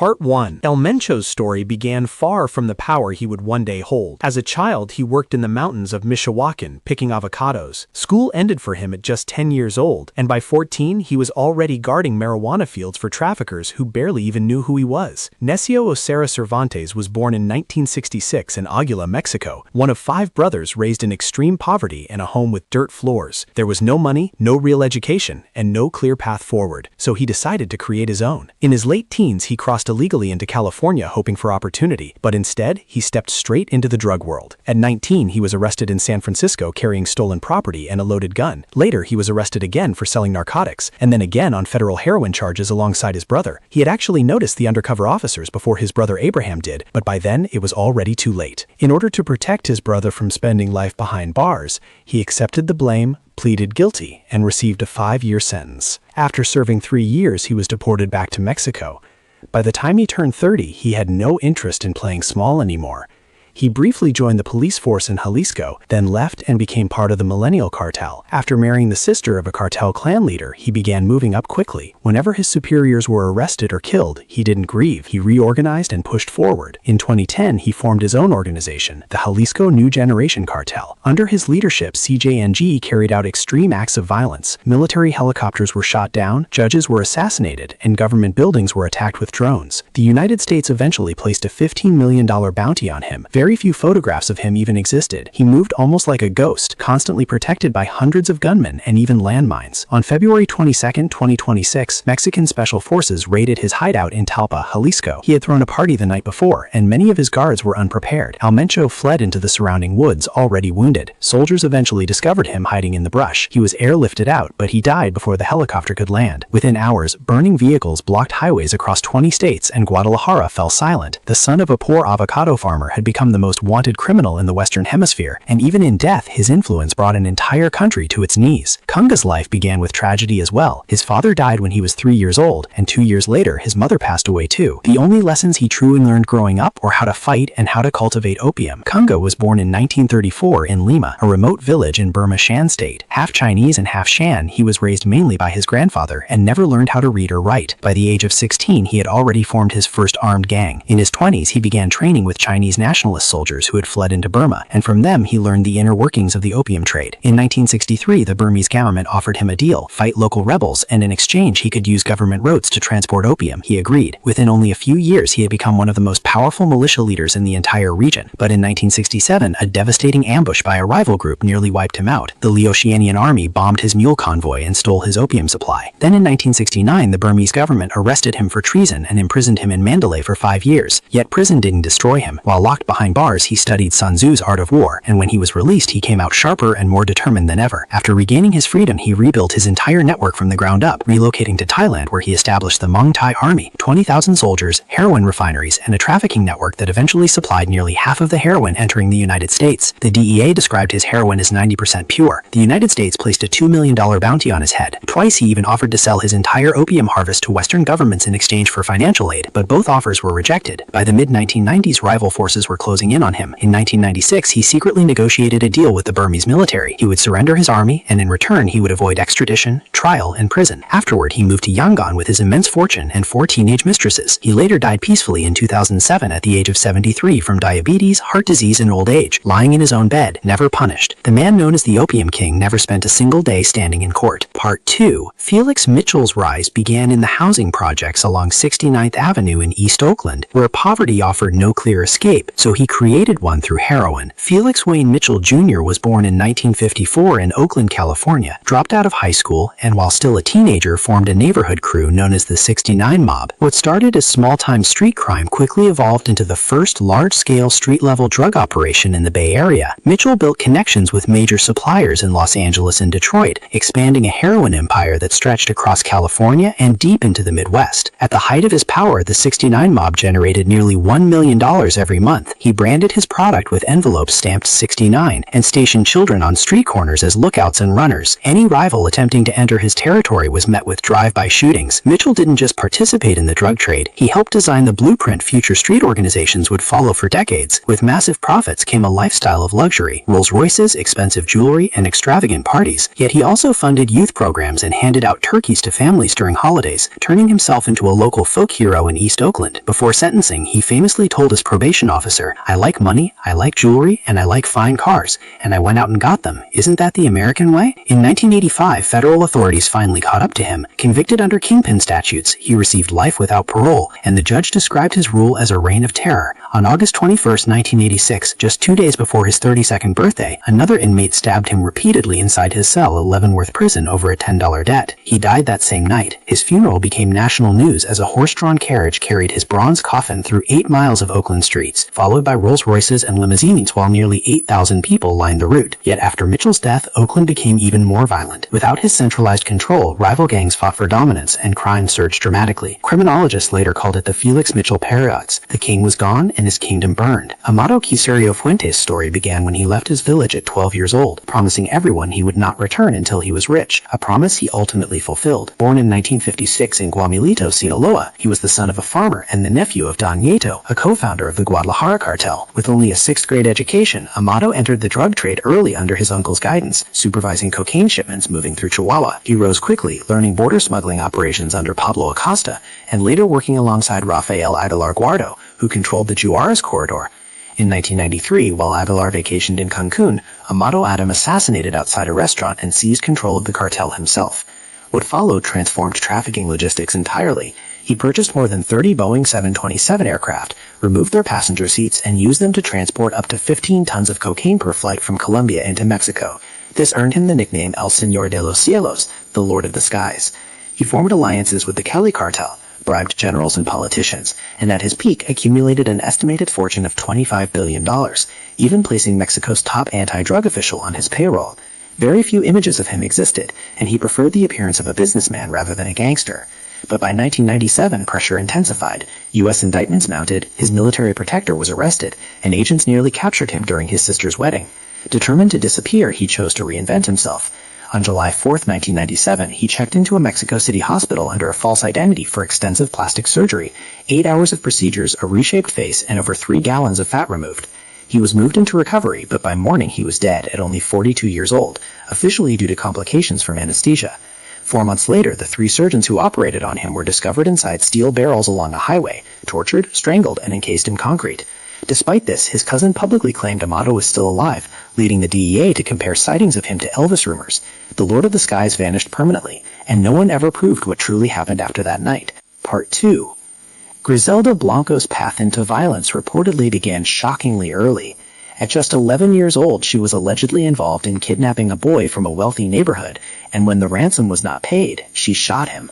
Part 1. El Mencho's story began far from the power he would one day hold. As a child, he worked in the mountains of Michoacan, picking avocados. School ended for him at just 10 years old, and by 14, he was already guarding marijuana fields for traffickers who barely even knew who he was. Necio Ocera Cervantes was born in 1966 in Aguila, Mexico, one of 5 brothers raised in extreme poverty in a home with dirt floors. There was no money, no real education, and no clear path forward, so he decided to create his own. In his late teens, he crossed illegally into California hoping for opportunity, but instead, he stepped straight into the drug world. At 19, he was arrested in San Francisco carrying stolen property and a loaded gun. Later, he was arrested again for selling narcotics, and then again on federal heroin charges alongside his brother. He had actually noticed the undercover officers before his brother Abraham did, but by then, it was already too late. In order to protect his brother from spending life behind bars, he accepted the blame, pleaded guilty, and received a 5-year sentence. After serving 3 years, he was deported back to Mexico. By the time he turned 30, he had no interest in playing small anymore. He briefly joined the police force in Jalisco, then left and became part of the Millennial Cartel. After marrying the sister of a cartel clan leader, he began moving up quickly. Whenever his superiors were arrested or killed, he didn't grieve. He reorganized and pushed forward. In 2010, he formed his own organization, the Jalisco New Generation Cartel. Under his leadership, CJNG carried out extreme acts of violence. Military helicopters were shot down, judges were assassinated, and government buildings were attacked with drones. The United States eventually placed a $15 million bounty on him. Very few photographs of him even existed. He moved almost like a ghost, constantly protected by hundreds of gunmen and even landmines. On February 22, 2026, Mexican Special Forces raided his hideout in Talpa, Jalisco. He had thrown a party the night before, and many of his guards were unprepared. El Mencho fled into the surrounding woods, already wounded. Soldiers eventually discovered him hiding in the brush. He was airlifted out, but he died before the helicopter could land. Within hours, burning vehicles blocked highways across 20 states, and Guadalajara fell silent. The son of a poor avocado farmer had become the most wanted criminal in the Western Hemisphere, and even in death, his influence brought an entire country to its knees. Conga's life began with tragedy as well. His father died when he was 3 years old, and 2 years later, his mother passed away too. The only lessons he truly learned growing up were how to fight and how to cultivate opium. Conga was born in 1934 in Lima, a remote village in Burma Shan state. Half Chinese and half Shan, he was raised mainly by his grandfather and never learned how to read or write. By the age of 16, he had already formed his first armed gang. In his 20s, he began training with Chinese nationalist soldiers who had fled into Burma, and from them he learned the inner workings of the opium trade. In 1963, the Burmese government offered him a deal, fight local rebels, and in exchange he could use government roads to transport opium. He agreed. Within only a few years, he had become one of the most powerful militia leaders in the entire region. But in 1967, a devastating ambush by a rival group nearly wiped him out. The Laotianian army bombed his mule convoy and stole his opium supply. Then in 1969, the Burmese government arrested him for treason and imprisoned him in Mandalay for 5 years. Yet prison didn't destroy him. While locked behind bars, he studied Sun Tzu's Art of War, and when he was released, he came out sharper and more determined than ever. After regaining his freedom, he rebuilt his entire network from the ground up, relocating to Thailand where he established the Muang Thai Army, 20,000 soldiers, heroin refineries, and a trafficking network that eventually supplied nearly half of the heroin entering the United States. The DEA described his heroin as 90% pure. The United States placed a $2 million bounty on his head. Twice he even offered to sell his entire opium harvest to Western governments in exchange for financial aid, but both offers were rejected. By the mid-1990s, rival forces were closing in on him. In 1996, he secretly negotiated a deal with the Burmese military. He would surrender his army, and in return, he would avoid extradition, trial, and prison. Afterward, he moved to Yangon with his immense fortune and 4 teenage mistresses. He later died peacefully in 2007 at the age of 73 from diabetes, heart disease, and old age, lying in his own bed, never punished. The man known as the Opium King never spent a single day standing in court. Part 2. Felix Mitchell's rise began in the housing projects along 69th Avenue in East Oakland, where poverty offered no clear escape, so he created one through heroin. Felix Wayne Mitchell Jr. was born in 1954 in Oakland, California, dropped out of high school, and while still a teenager formed a neighborhood crew known as the 69 Mob. What started as small-time street crime quickly evolved into the first large-scale street-level drug operation in the Bay Area. Mitchell built connections with major suppliers in Los Angeles and Detroit, expanding a heroin empire that stretched across California and deep into the Midwest. At the height of his power, the 69 Mob generated nearly $1 million every month. He branded his product with envelopes stamped 69 and stationed children on street corners as lookouts and runners. Any rival attempting to enter his territory was met with drive-by shootings. Mitchell didn't just participate in the drug trade, he helped design the blueprint future street organizations would follow for decades. With massive profits came a lifestyle of luxury, Rolls-Royces, expensive jewelry, and extravagant parties. Yet he also funded youth programs and handed out turkeys to families during holidays, turning himself into a local folk hero in East Oakland. Before sentencing, he famously told his probation officer, "I like money, I like jewelry, and I like fine cars, and I went out and got them. Isn't that the American way?" In 1985, federal authorities finally caught up to him. Convicted under kingpin statutes, he received life without parole, and the judge described his rule as a reign of terror. On August 21, 1986, just 2 days before his 32nd birthday, another inmate stabbed him repeatedly inside his cell at Leavenworth Prison over a $10 debt. He died that same night. His funeral became national news as a horse-drawn carriage carried his bronze coffin through 8 miles of Oakland streets, followed by Rolls-Royces and limousines while nearly 8,000 people lined the route. Yet after Mitchell's death, Oakland became even more violent. Without his centralized control, rival gangs fought for dominance and crime surged dramatically. Criminologists later called it the Felix Mitchell paradox. The king was gone and his kingdom burned. Amado Quiserio Fuentes' story began when he left his village at 12 years old, promising everyone he would not return until he was rich, a promise he ultimately fulfilled. Born in 1956 in Guamilito, Sinaloa, he was the son of a farmer and the nephew of Don Nieto, a co-founder of the Guadalajara cartel. With only a 6th-grade education, Amado entered the drug trade early under his uncle's guidance, supervising cocaine shipments moving through Chihuahua. He rose quickly, learning border smuggling operations under Pablo Acosta, and later working alongside Rafael Aguilar Guardo, who controlled the Juarez corridor. In 1993, while Aguilar vacationed in Cancun, Amado Adam assassinated outside a restaurant and seized control of the cartel himself. What followed transformed trafficking logistics entirely. He purchased more than 30 Boeing 727 aircraft, removed their passenger seats, and used them to transport up to 15 tons of cocaine per flight from Colombia into Mexico. This earned him the nickname El Señor de los Cielos, the Lord of the Skies. He formed alliances with the Cali cartel, bribed generals and politicians, and at his peak accumulated an estimated fortune of $25 billion, even placing Mexico's top anti-drug official on his payroll. Very few images of him existed, and he preferred the appearance of a businessman rather than a gangster. But by 1997, pressure intensified. U.S. indictments mounted, his military protector was arrested, and agents nearly captured him during his sister's wedding. Determined to disappear, he chose to reinvent himself. On July 4, 1997, he checked into a Mexico City hospital under a false identity for extensive plastic surgery, 8 hours of procedures, a reshaped face, and over 3 gallons of fat removed. He was moved into recovery, but by morning he was dead at only 42 years old, officially due to complications from anesthesia. 4 months later, the 3 surgeons who operated on him were discovered inside steel barrels along a highway, tortured, strangled, and encased in concrete. Despite this, his cousin publicly claimed Amado was still alive, leading the DEA to compare sightings of him to Elvis rumors. The Lord of the Skies vanished permanently, and no one ever proved what truly happened after that night. Part 2. Griselda Blanco's path into violence reportedly began shockingly early. At just 11 years old, she was allegedly involved in kidnapping a boy from a wealthy neighborhood, and when the ransom was not paid, she shot him.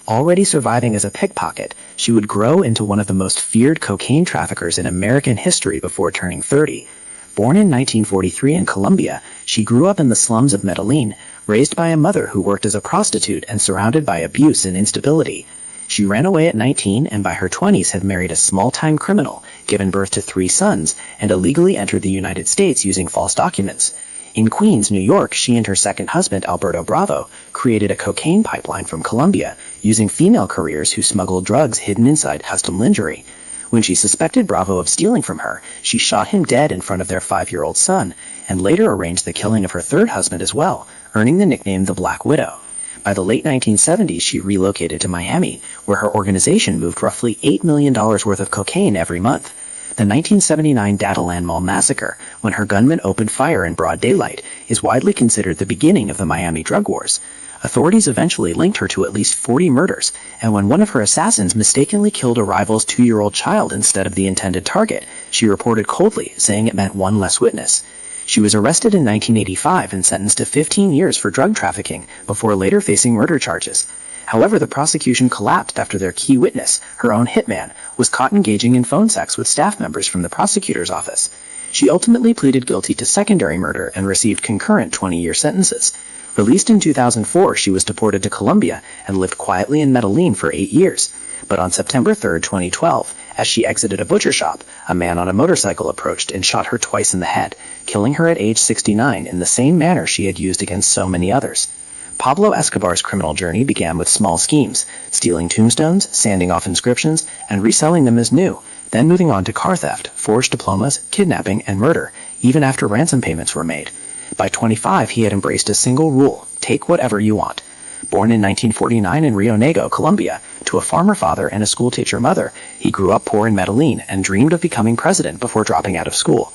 Already surviving as a pickpocket, she would grow into one of the most feared cocaine traffickers in American history before turning 30. Born in 1943 in Colombia, she grew up in the slums of Medellin, raised by a mother who worked as a prostitute and surrounded by abuse and instability. She ran away at 19 and by her 20s had married a small-time criminal, given birth to 3 sons, and illegally entered the United States using false documents. In Queens, New York, she and her second husband, Alberto Bravo, created a cocaine pipeline from Colombia, using female couriers who smuggled drugs hidden inside custom lingerie. When she suspected Bravo of stealing from her, she shot him dead in front of their 5-year-old son, and later arranged the killing of her third husband as well, earning the nickname the Black Widow. By the late 1970s, she relocated to Miami, where her organization moved roughly $8 million worth of cocaine every month. The 1979 Dataland Mall massacre, when her gunman opened fire in broad daylight, is widely considered the beginning of the Miami drug wars. Authorities eventually linked her to at least 40 murders, and when one of her assassins mistakenly killed a rival's 2-year-old child instead of the intended target, she reported coldly, saying it meant one less witness. She was arrested in 1985 and sentenced to 15 years for drug trafficking, before later facing murder charges. However, the prosecution collapsed after their key witness, her own hitman, was caught engaging in phone sex with staff members from the prosecutor's office. She ultimately pleaded guilty to secondary murder and received concurrent 20-year sentences. Released in 2004, she was deported to Colombia and lived quietly in Medellin for 8 years. But on September 3, 2012, As she exited a butcher shop, a man on a motorcycle approached and shot her twice in the head, killing her at age 69 in the same manner she had used against so many others. Pablo Escobar's criminal journey began with small schemes, stealing tombstones, sanding off inscriptions, and reselling them as new, then moving on to car theft, forged diplomas, kidnapping, and murder, even after ransom payments were made. By 25, he had embraced a single rule: take whatever you want. Born in 1949 in Rio Negro, Colombia, to a farmer father and a schoolteacher mother, he grew up poor in Medellin and dreamed of becoming president before dropping out of school.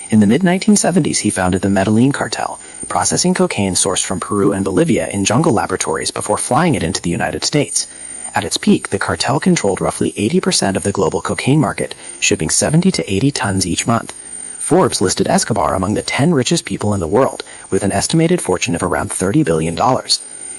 In the mid-1970s, he founded the Medellin cartel, processing cocaine sourced from Peru and Bolivia in jungle laboratories before flying it into the United States. At its peak, the cartel controlled roughly 80% of the global cocaine market, shipping 70 to 80 tons each month. Forbes listed Escobar among the 10 richest people in the world, with an estimated fortune of around $30 billion.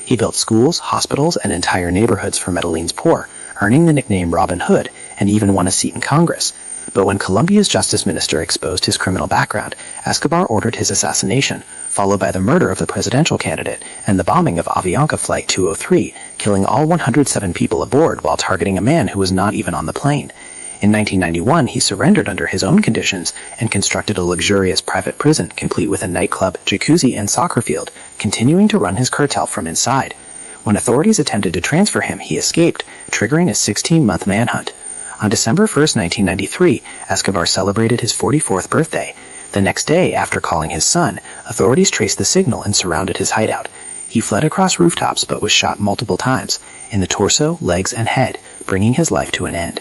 He built schools, hospitals, and entire neighborhoods for Medellin's poor, earning the nickname Robin Hood, and even won a seat in Congress. But when Colombia's justice minister exposed his criminal background, Escobar ordered his assassination, followed by the murder of the presidential candidate and the bombing of Avianca Flight 203, killing all 107 people aboard while targeting a man who was not even on the plane. In 1991, he surrendered under his own conditions and constructed a luxurious private prison complete with a nightclub, jacuzzi, and soccer field, continuing to run his cartel from inside. When authorities attempted to transfer him, he escaped, triggering a 16-month manhunt. On December 1, 1993, Escobar celebrated his 44th birthday. The next day, after calling his son, authorities traced the signal and surrounded his hideout. He fled across rooftops but was shot multiple times, in the torso, legs, and head, bringing his life to an end.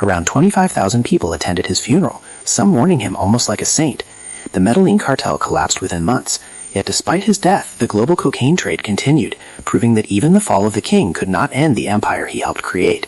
Around 25,000 people attended his funeral, some mourning him almost like a saint. The Medellin cartel collapsed within months, yet despite his death, the global cocaine trade continued, proving that even the fall of the king could not end the empire he helped create.